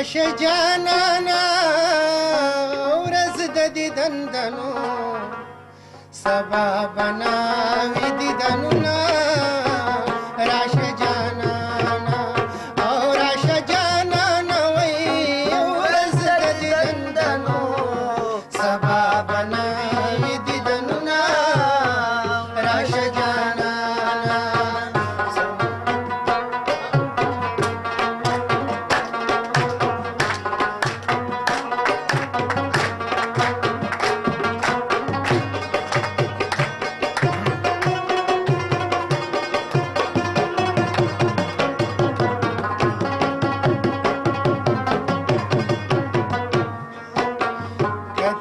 راشه جانانا ورځ د دیدندنو سبا بناوي دیدنونه راشه جانانا او راشه جانانا وای ورځ د دیدندنو سبا بناوي دیدنونه راشه جانانا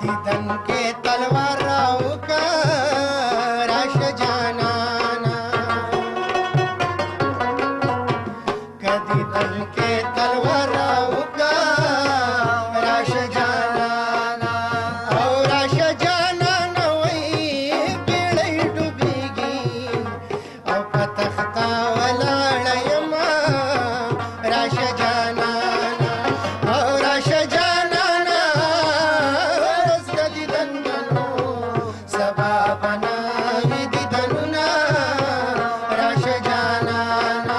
دیدن کې تلوار راوکا راشه جانانا کدیدن کې تلوار راوکا راشه جانانا او راشه جانانا وای بیړۍ ډوبېږي او په تخته ولاړه یمه راشه جانانا او راشه جانانا سبا بناوي دیدنونه راشه جانانا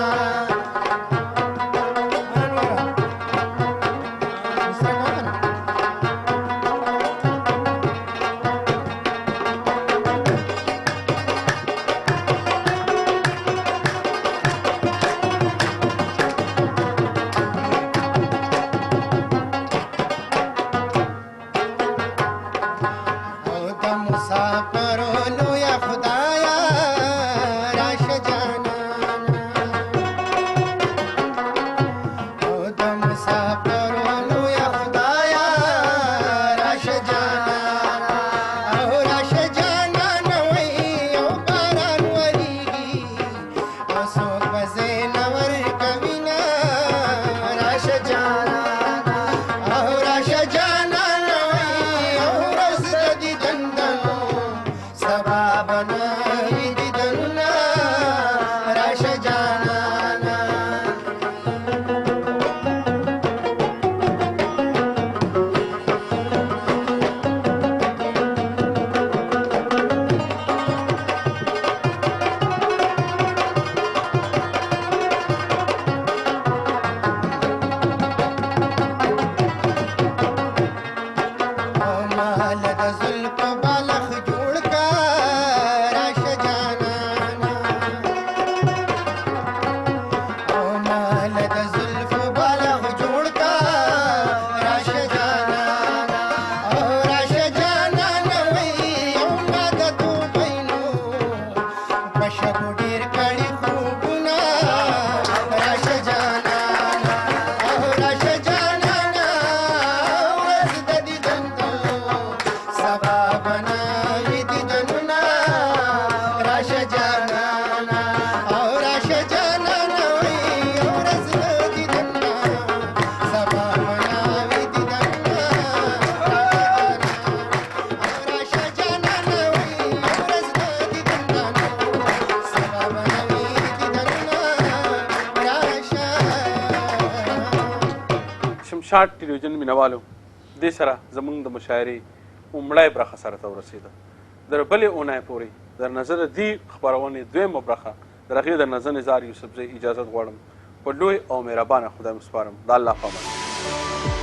مسافرونو یا خدایا راشه جانانا او د مسافرونو یا خدایا راشه جانانا او راشه جانانا وای او باران وریږي او څوک به ځینه ورکوینه راشه جانانا او راشه جانانا وای او ورځ د دیدندنو سبا بناوي دیدنونه راشه جانانا او مال د زلفو بالخ جوړ کا راشه جانانا او مال د زلفو بالخ جوړ کا راشه جانانا او راشه جانانا وای او ما د دوبینو په شګو ډېر کړي خوبونه راشه جانانا او راشه جانانا ورځ د دیدندنو سبا بناوي دیدنونه راشه جانانا او راشه جانانا وای ورځ د دیدنونه سبا بناوي دیدنونه راشه جانانا وای ورځ د دیدنونه سبا بناوي دیدنونه راشه. شمشاد ټلویزیون مینوالو دې سره زموږ د مشاعرې لومړۍ برخه سره ته ورسېده در بلې اونۍ پورې در نظر دې خپرونې دویمه برخه در هغې د نظر نزار یوسفزۍ اجازت غواړم په لوی او مهربانه خدای مو سپارم د الله په امان.